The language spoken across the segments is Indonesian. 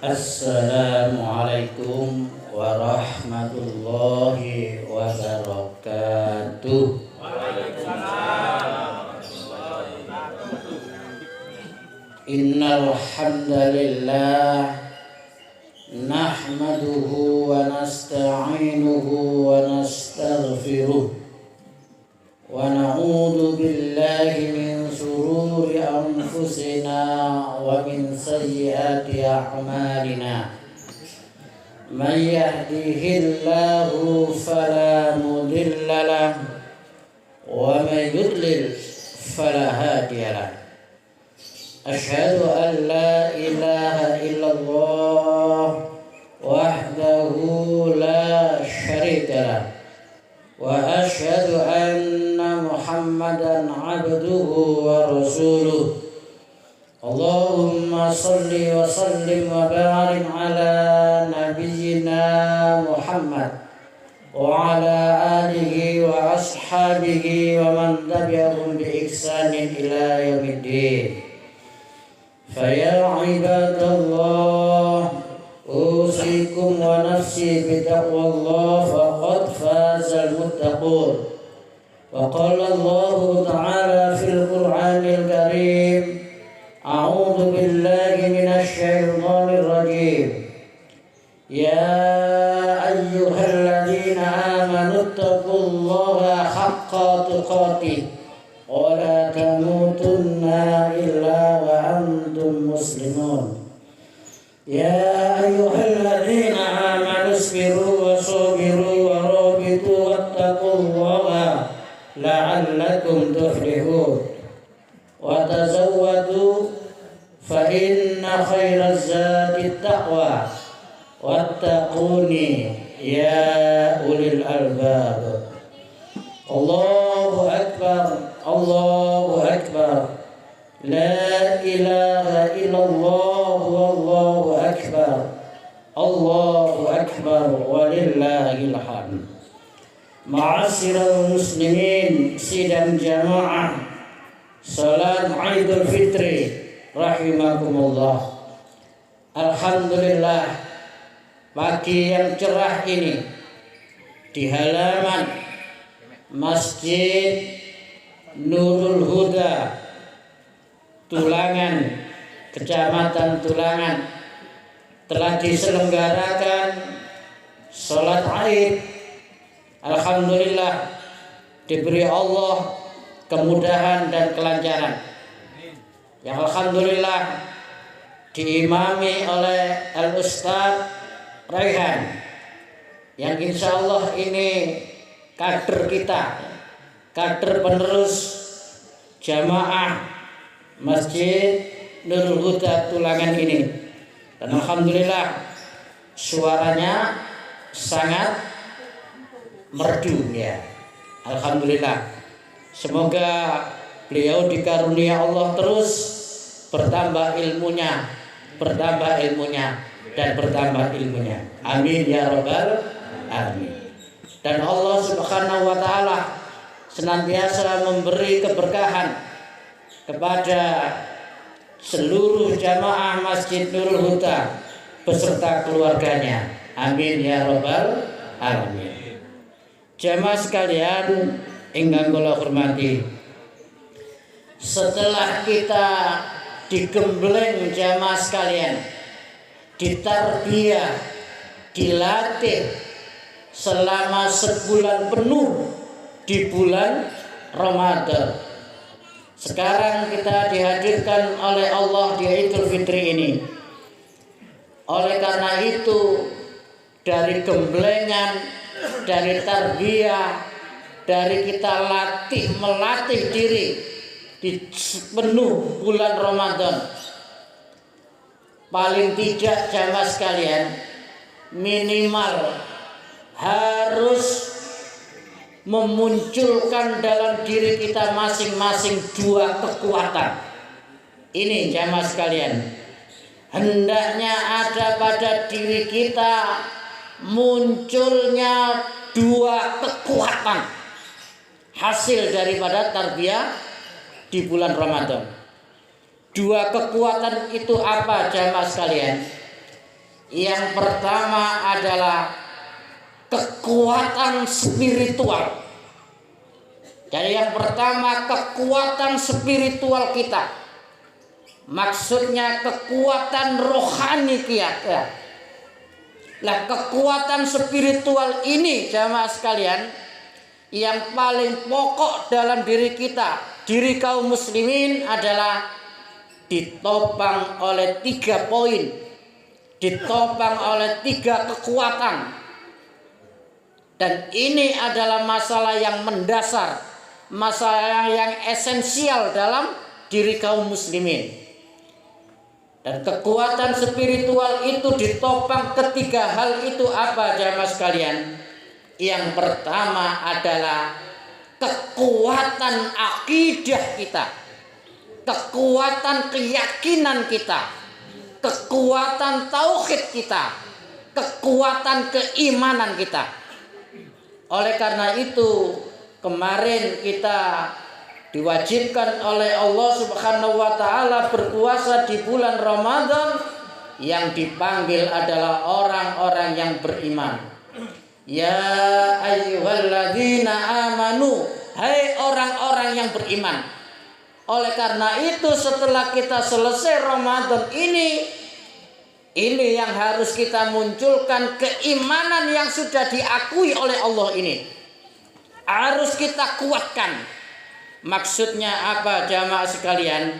Assalamualaikum warahmatullahi wabarakatuh. Innal hamdalillah nahmaduhu wa nasta'inuhu wa nastaghfiruh wa na'udzu billahi min shururi anfusina wa min sayyiati a'malina. Man yahdihillahu fala mudilla lahu wa man yudlil fala hadiya lahu. Asyhadu an la ilaha illallah wahdahu la syarika lahu wa asyhadu anna Muhammadan abduhu wa rasuluh. Allahumma salli wa sallim wa barik ala nabiyyina Muhammad wa ala alihi wa ashabihi wa man tabi'ahum bi ihsanin ila yaumiddin. Faya ibadallah, usikum wa nafsi bitaqwallah faqad fazal muttaqun. Wa qala Allah ta'ala fil Qur'anil Karim, a'udzu billahi minasy syaithanir rajim. Ya ayyuhalladzina amanu taqullaha haqqa tuqatih wa la tamutunna illa wa antum muslimun. Ya ayyuhalladzina amanu isbiru wa sabiru wa rabitu wattaqullaha la'allakum tuflihun. Wa tazawwadu fa inna khairaz zadi taqwa wattaquni ya ulil albab. Allahu akbar, Allahu akbar, la ilaha illallah wallahu akbar, Allahu akbar walillahil hamd. Ma'asyiral muslimin sidang jamaah salat Idul Fitri rahimakumullah. Alhamdulillah, pagi yang cerah ini di halaman Masjid Nurul Huda Tulangan, Kecamatan Tulangan, telah diselenggarakan sholat Id. Alhamdulillah, diberi Allah kemudahan dan kelancaran. Yang alhamdulillah diimami oleh Al-Ustaz Raihan, yang insya Allah ini kader kita, kader penerus jamaah Masjid Nurul Huda Tulangan ini. Dan alhamdulillah suaranya sangat merdu ya. Alhamdulillah. Semoga beliau dikarunia Allah terus bertambah ilmunya, dan bertambah ilmunya. Amin ya rabbal alamin. Dan Allah Subhanahu wa taala senantiasa memberi keberkahan kepada seluruh jamaah Masjid Nurul Huda beserta keluarganya. Amin ya rabbal alamin. Jamaah sekalian ingkang kula hormati, setelah kita digembleng jamaah sekalian, ditarbiyah, dilatih selama sebulan penuh di bulan Ramadan. Sekarang kita dihadirkan oleh Allah di Idul Fitri ini. Oleh karena itu, dari gemblengan, dari tarbiyah, dari kita melatih diri di penuh bulan Ramadan, paling tidak jamaah sekalian minimal harus memunculkan dalam diri kita masing-masing dua kekuatan. Ini jamaah sekalian, hendaknya ada pada diri kita munculnya dua kekuatan hasil daripada tarbiyah di bulan Ramadan. Dua kekuatan itu apa jamaah sekalian? Yang pertama adalah kekuatan spiritual. Jadi yang pertama kekuatan spiritual kita. Maksudnya kekuatan rohani kita. Nah, kekuatan spiritual ini jamaah sekalian yang paling pokok dalam diri kita, diri kaum muslimin adalah ditopang oleh 3 poin, ditopang oleh 3 kekuatan. Dan ini adalah masalah yang mendasar, masalah yang esensial dalam diri kaum muslimin. Dan kekuatan spiritual itu ditopang ketiga hal itu apa jamaah sekalian? Yang pertama adalah kekuatan akidah kita, kekuatan keyakinan kita, kekuatan tauhid kita, kekuatan keimanan kita. Oleh karena itu kemarin kita diwajibkan oleh Allah Subhanahu wa taala berpuasa di bulan Ramadan, yang dipanggil adalah orang-orang yang beriman. Ya ayyuhalladzina amanu, hai orang-orang yang beriman. Oleh karena itu setelah kita selesai Ramadan ini yang harus kita munculkan keimanan yang sudah diakui oleh Allah ini. Harus kita kuatkan. Maksudnya apa jamaah sekalian?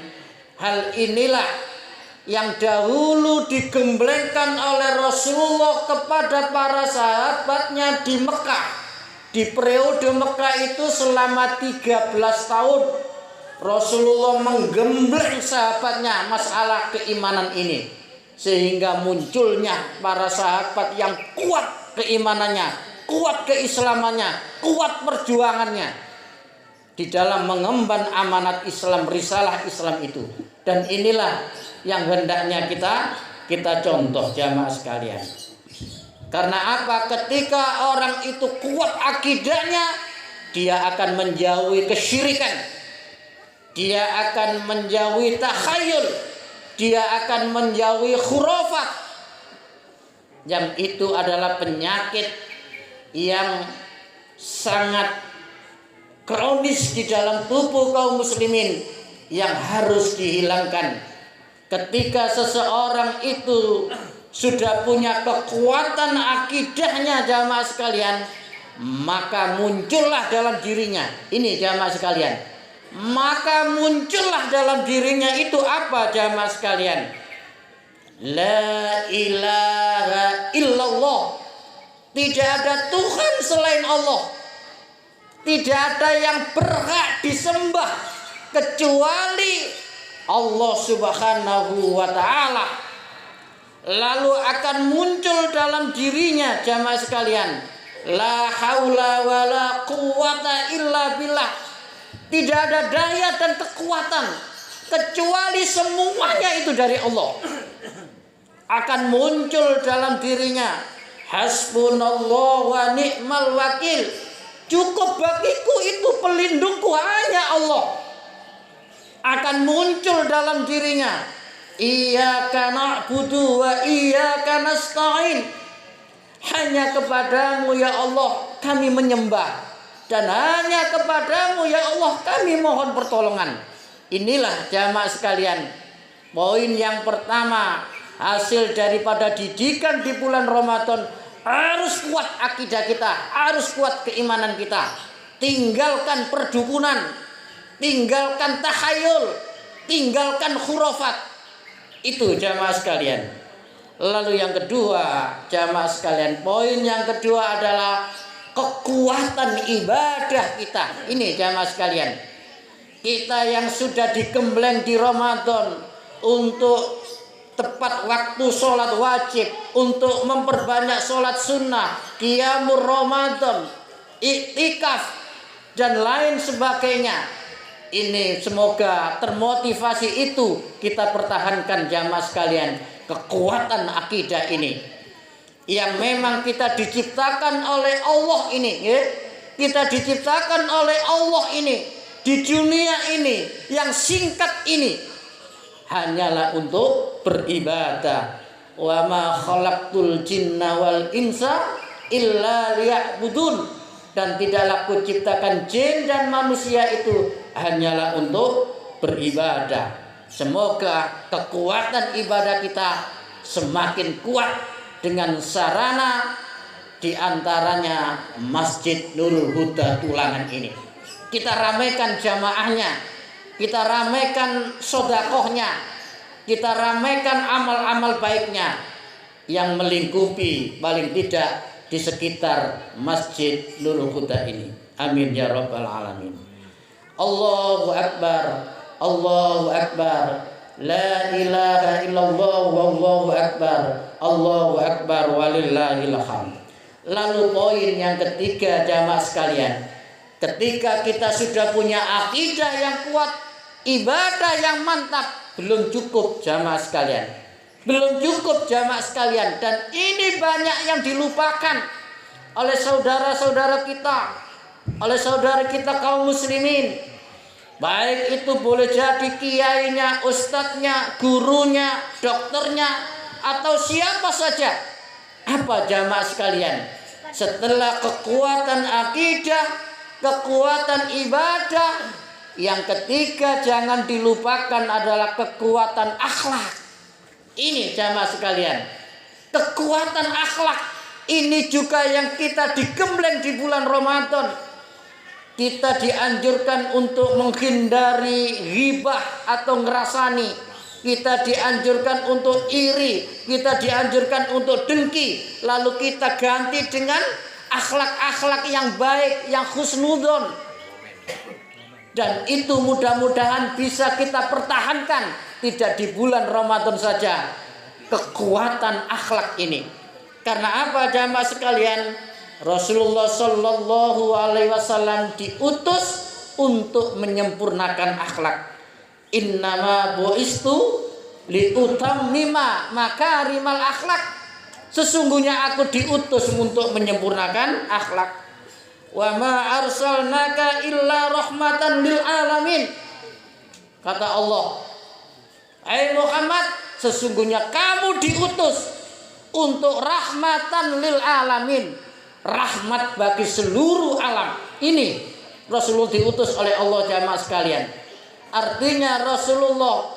Hal inilah yang dahulu digemblengkan oleh Rasulullah kepada para sahabatnya di Mekah. Di periode Mekah itu selama 13 tahun Rasulullah menggembleng sahabatnya masalah keimanan ini, sehingga munculnya para sahabat yang kuat keimanannya, kuat keislamannya, kuat perjuangannya di dalam mengemban amanat Islam, risalah Islam itu. Dan inilah yang hendaknya kita contoh jamaah sekalian. Karena apa? Ketika orang itu kuat akidahnya, dia akan menjauhi kesyirikan, dia akan menjauhi takhayul, dia akan menjauhi khurafat. Yang itu adalah penyakit yang sangat kronis di dalam tubuh kaum muslimin yang harus dihilangkan. Ketika seseorang itu sudah punya kekuatan akidahnya jamaah sekalian, maka muncullah dalam dirinya, ini jamaah sekalian, maka muncullah dalam dirinya itu apa jamaah sekalian? La ilaha illallah. Tidak ada Tuhan selain Allah. Tidak ada yang berhak disembah kecuali Allah Subhanahu wa ta'ala. Lalu akan muncul dalam dirinya jamaah sekalian, la haula wala quwata illa billah. Tidak ada daya dan kekuatan kecuali semuanya itu dari Allah. Akan muncul dalam dirinya hasbunallah wa ni'mal wakil. Cukup bagiku itu pelindungku hanya Allah. Akan muncul dalam dirinya iyyaka na'budu wa iyyaka nasta'in. Hanya kepadamu ya Allah kami menyembah, dan hanya kepadamu ya Allah kami mohon pertolongan. Inilah jamaah sekalian, poin yang pertama hasil daripada didikan di bulan Ramadan. Harus kuat akidah kita, harus kuat keimanan kita. Tinggalkan perdukunan, tinggalkan takhayul, tinggalkan khurafat. Itu jamaah sekalian. Lalu yang kedua jamaah sekalian, poin yang kedua adalah kekuatan ibadah kita. Ini jamaah sekalian, kita yang sudah digembleng di Ramadan untuk tepat waktu sholat wajib, untuk memperbanyak sholat sunnah, qiyamul Ramadan, iktikaf dan lain sebagainya. Ini semoga termotivasi itu kita pertahankan jamaah sekalian. Kekuatan akidah ini yang memang kita diciptakan oleh Allah ini, ya? Kita diciptakan oleh Allah ini di dunia ini yang singkat ini hanyalah untuk beribadah, wa ma khalaqtul jinna wal insa illa liya'budun, dan tidaklah kuciptakan jin dan manusia itu hanyalah untuk beribadah. Semoga kekuatan ibadah kita semakin kuat dengan sarana diantaranya Masjid Nurul Huda Tulangan ini. Kita ramaikan jamaahnya, kita ramaikan sodakohnya, kita ramaikan amal-amal baiknya yang melingkupi paling tidak di sekitar Masjid Nurul Huda ini. Amin ya rabbal alamin. Allahu akbar, Allahu akbar, la ilaha illallah, wallahu akbar, Allahu akbar, walillahil hamd. Lalu poin yang ketiga jamaah sekalian, ketika kita sudah punya akidah yang kuat, ibadah yang mantap, belum cukup jamaah sekalian. Belum cukup jamaah sekalian, dan ini banyak yang dilupakan oleh saudara-saudara kita, oleh saudara kita kaum muslimin. Baik itu boleh jadi kiainya, ustadznya, gurunya, dokternya, atau siapa saja. Apa jamaah sekalian? Setelah kekuatan akidah, kekuatan ibadah, yang ketiga jangan dilupakan adalah kekuatan akhlak. Ini jamaah sekalian, kekuatan akhlak ini juga yang kita digembleng di bulan Ramadan. Kita dianjurkan untuk menghindari ghibah atau ngerasani. Kita dianjurkan untuk iri, kita dianjurkan untuk dengki. Lalu kita ganti dengan akhlak-akhlak yang baik, yang husnudon. Dan itu mudah-mudahan bisa kita pertahankan, tidak di bulan Ramadan saja, kekuatan akhlak ini. Karena apa jamaah sekalian? Rasulullah Shallallahu Alaihi Wasallam diutus untuk menyempurnakan akhlak. Innama bu'istu liutammima makarimal akhlak. Sesungguhnya aku diutus untuk menyempurnakan akhlak. Wa ma arsalnaka illa rahmatan lil alamin. Kata Allah, hai Muhammad, sesungguhnya kamu diutus untuk rahmatan lil alamin, rahmat bagi seluruh alam. Ini Rasulullah diutus oleh Allah jamaah sekalian. Artinya Rasulullah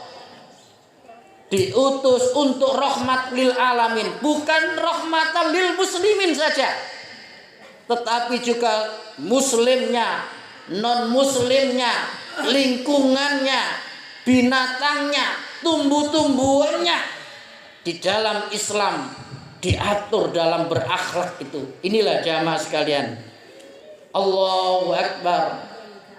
diutus untuk rahmat lil alamin, bukan rahmatan lil muslimin saja, tetapi juga muslimnya, non muslimnya, lingkungannya, binatangnya, tumbuh-tumbuhannya di dalam Islam diatur dalam berakhlak itu. Inilah jamaah sekalian. Allahu akbar,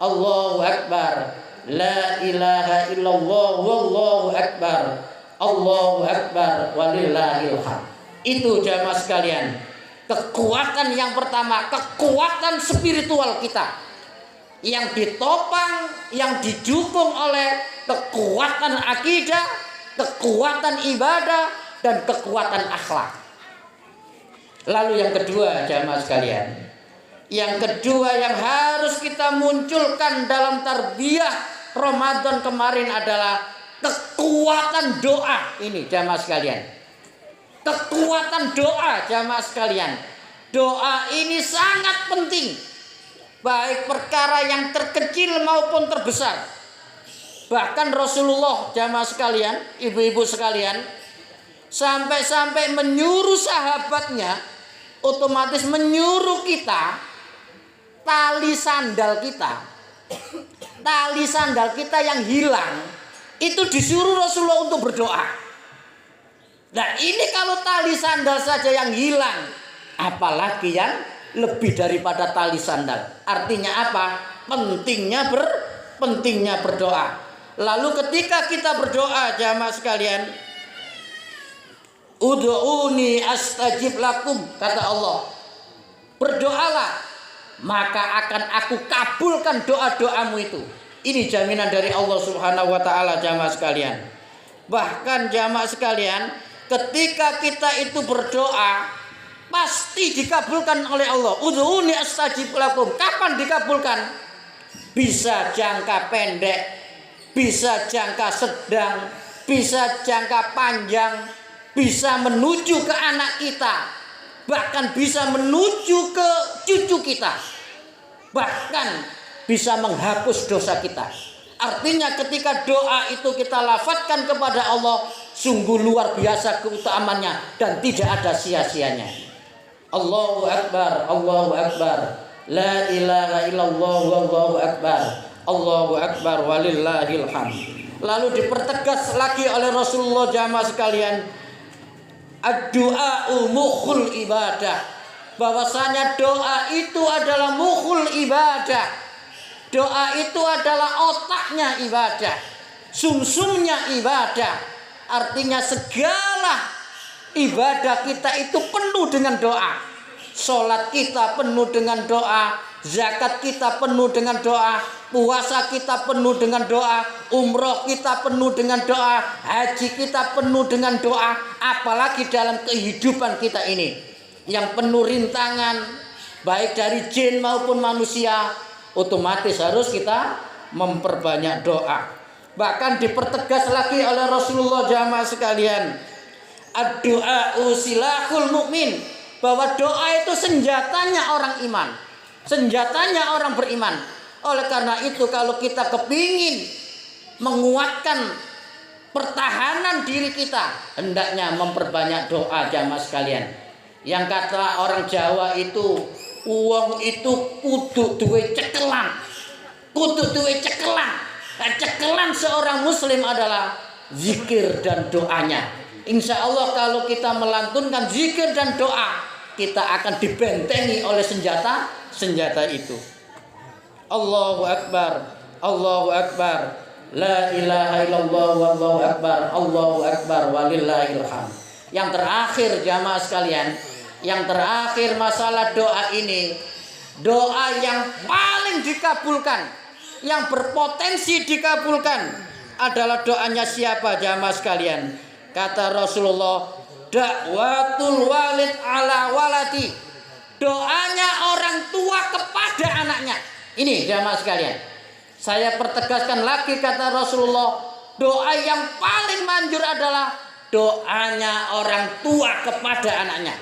Allahu akbar, la ilaha illallah, wallahu akbar, Allahu akbar, walillahil hamd. Itu jamaah sekalian, kekuatan yang pertama, kekuatan spiritual kita yang ditopang, yang didukung oleh kekuatan akidah, kekuatan ibadah, dan kekuatan akhlak. Lalu yang kedua jamaah sekalian, yang kedua yang harus kita munculkan dalam tarbiyah Ramadan kemarin adalah kekuatan doa. Ini jamaah sekalian, kekuatan doa jamaah sekalian. Doa ini sangat penting, baik perkara yang terkecil maupun terbesar. Bahkan Rasulullah jamaah sekalian, ibu-ibu sekalian, sampai-sampai menyuruh sahabatnya, otomatis menyuruh kita, tali sandal kita yang hilang itu disuruh Rasulullah untuk berdoa. Nah ini kalau tali sandal saja yang hilang, apalagi yang lebih daripada tali sandal. Artinya apa? Pentingnya berdoa. Lalu ketika kita berdoa jamaah sekalian, ud'uni astajib lakum, kata Allah, berdoalah maka akan aku kabulkan doa-doamu itu. Ini jaminan dari Allah Subhanahu wa taala jamaah sekalian. Bahkan jamaah sekalian, ketika kita itu berdoa pasti dikabulkan oleh Allah. Ud'uni astajib lakum. Kapan dikabulkan? Bisa jangka pendek, bisa jangka sedang, bisa jangka panjang, bisa menuju ke anak kita, bahkan bisa menuju ke cucu kita, bahkan bisa menghapus dosa kita. Artinya ketika doa itu kita lafadzkan kepada Allah, sungguh luar biasa keutamaannya dan tidak ada sia-sianya. Allahu Akbar, Allahu Akbar, la ilaha illallah, wallahu akbar, Allahu Akbar, walillahil hamd. Lalu dipertegas lagi oleh Rasulullah jamaah sekalian, ad-du'a'u mukhul ibadah, bahwasanya doa itu adalah mukhul ibadah. Doa itu adalah otaknya ibadah, sumsumnya ibadah. Artinya segala ibadah kita itu penuh dengan doa. Sholat kita penuh dengan doa, zakat kita penuh dengan doa, puasa kita penuh dengan doa, umroh kita penuh dengan doa, haji kita penuh dengan doa. Apalagi dalam kehidupan kita ini yang penuh rintangan, baik dari jin maupun manusia, otomatis harus kita memperbanyak doa. Bahkan dipertegas lagi oleh Rasulullah jamaah sekalian, ad-du'a'u silahul mu'min, bahwa doa itu senjatanya orang iman, senjatanya orang beriman. Oleh karena itu kalau kita kepingin menguatkan pertahanan diri kita, hendaknya memperbanyak doa jamaah sekalian. Yang kata orang Jawa itu, uang itu kudu duwe cekelan, kudu duwe cekelan. Cekelan seorang muslim adalah zikir dan doanya. Insya Allah kalau kita melantunkan zikir dan doa, kita akan dibentengi oleh senjata itu. Allahu Akbar, Allahu Akbar, la ilaha illallah, wallahu akbar, Allahu Akbar, walillahil hamd. Yang terakhir jamaah sekalian, yang terakhir masalah doa ini, doa yang paling dikabulkan, yang berpotensi dikabulkan adalah doanya siapa jamaah sekalian? Kata Rasulullah, dakwatul walid ala waladi, doanya orang tua kepada anaknya. Ini jamaah sekalian, saya pertegaskan lagi kata Rasulullah, doa yang paling manjur adalah doanya orang tua kepada anaknya.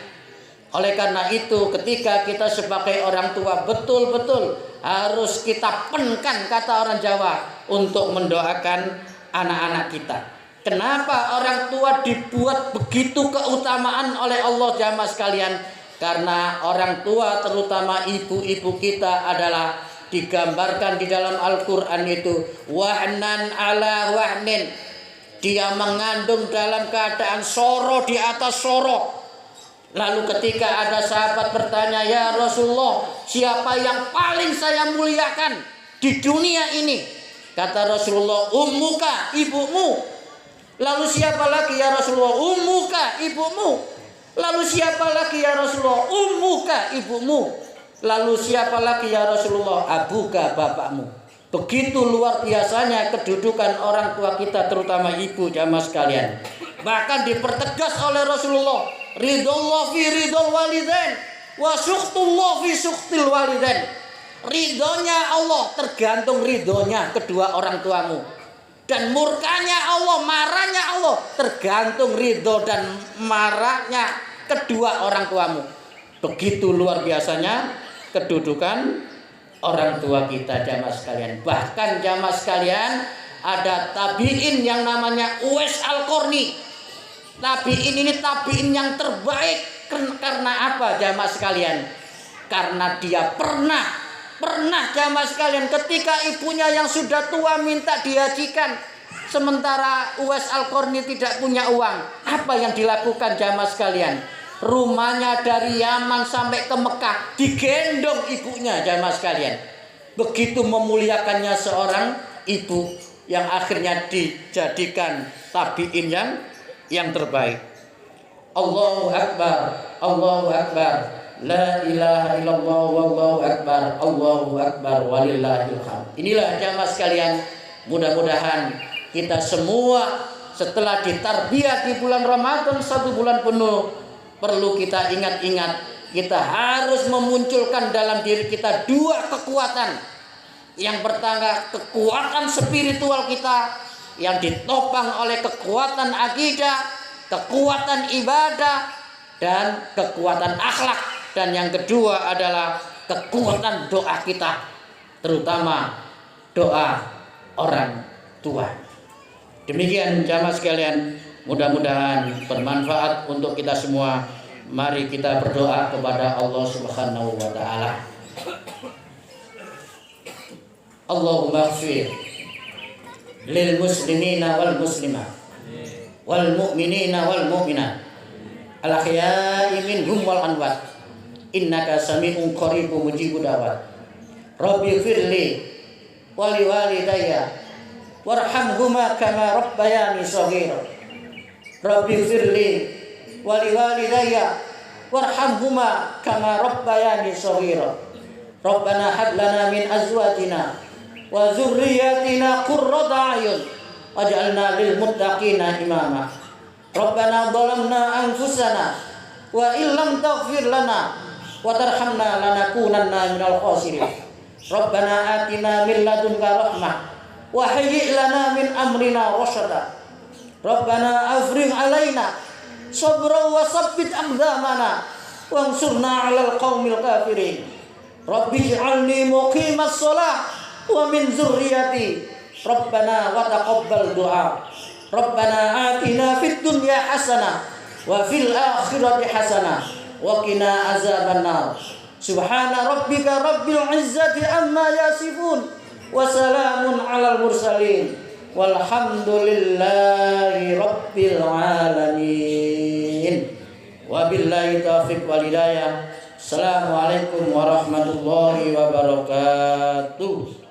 Oleh karena itu ketika kita sebagai orang tua betul-betul harus kita penkan, kata orang Jawa, untuk mendoakan anak-anak kita. Kenapa orang tua dibuat begitu keutamaan oleh Allah jamaah sekalian? Karena orang tua terutama ibu-ibu kita adalah digambarkan di dalam Al-Quran itu wahnan ala wahnin, dia mengandung dalam keadaan soro di atas soro. Lalu ketika ada sahabat bertanya, ya Rasulullah, siapa yang paling saya muliakan di dunia ini? Kata Rasulullah, ummuka, ibumu. Lalu siapa lagi ya Rasulullah? Ummuka, ibumu. Lalu siapa lagi ya Rasulullah? Ummuka, ibumu. Lalu siapa lagi ya Rasulullah? Abuka, bapakmu. Begitu luar biasanya kedudukan orang tua kita, terutama ibu jamaah sekalian. Bahkan dipertegas oleh Rasulullah, ridullah fi ridul walidain wa sukhtullah fi sukhtil walidain. Ridhonya Allah tergantung ridhonya kedua orang tuamu, dan murkanya Allah, marahnya Allah tergantung ridho dan marahnya kedua orang tuamu. Begitu luar biasanya kedudukan orang tua kita jamaah sekalian. Bahkan jamaah sekalian, ada tabi'in yang namanya Uwais Al-Qarni. Tabi'in ini tabi'in yang terbaik. Karena apa jamaah sekalian? Karena dia pernah jamaah sekalian, ketika ibunya yang sudah tua minta dihajikan, sementara Uwais Al-Qarni tidak punya uang. Apa yang dilakukan jamaah sekalian? Rumahnya dari Yaman sampai ke Mekah digendong ibunya jamaah sekalian. Begitu memuliakannya seorang ibu yang akhirnya dijadikan tabi'in yang terbaik. Allahu Akbar, Allahu Akbar, la ilaha illallah, wallahu akbar, Allahu Akbar, walillahil hamd. Inilah jamaah sekalian, mudah-mudahan kita semua setelah ditarbiyah di bulan Ramadan 1 bulan penuh, perlu kita ingat-ingat, kita harus memunculkan dalam diri kita 2 kekuatan. Yang pertama, kekuatan spiritual kita yang ditopang oleh kekuatan akidah, kekuatan ibadah dan kekuatan akhlak, dan yang kedua adalah kekuatan doa kita, terutama doa orang tua. Demikian jamaah sekalian, mudah-mudahan bermanfaat untuk kita semua. Mari kita berdoa kepada Allah Subhanahu wa taala. Allahumma ighfir lil muslimina wal muslimat wal mu'minina wal mu'minat al ahya'i minhum wal amwat innaka sami'un qaribun mujibud da'wat. Rabbi firli wa li walidayya warhamhuma kama rabbayani shaghira. Rabbi firli wa li walidayya warhamhuma kama rabbayani shaghira. Rabbana hab lana min azwajina wa dzurriyyatina qurrata a'yun waj'alna lil muttaqina imama. Rabbana dhalamna anfusana wa illam taghfir lana wa tarhamna lanakunanna minal khasirin. Rabbana atina min ladunka rahmah wa hayyi' lana min amrina rasyada. Rabbana afrigh alaina sabran wa tsabbit aqdamana wansurna 'alal qaumil kafirin. Rabbi ij'alni muqimas shalah wa min dzurriyyati. Rabbana wa taqabbal du'a. Rabbana atina fid dunya hasanah wa fil akhirati hasanah wa qina azabannar. Subhana rabbika rabbil izzati amma yasifun wa salamun 'alal mursalin walhamdulillahi rabbil alamin. Wabillahi taufiq wal hidayah. Assalamualaikum warahmatullahi wabarakatuh.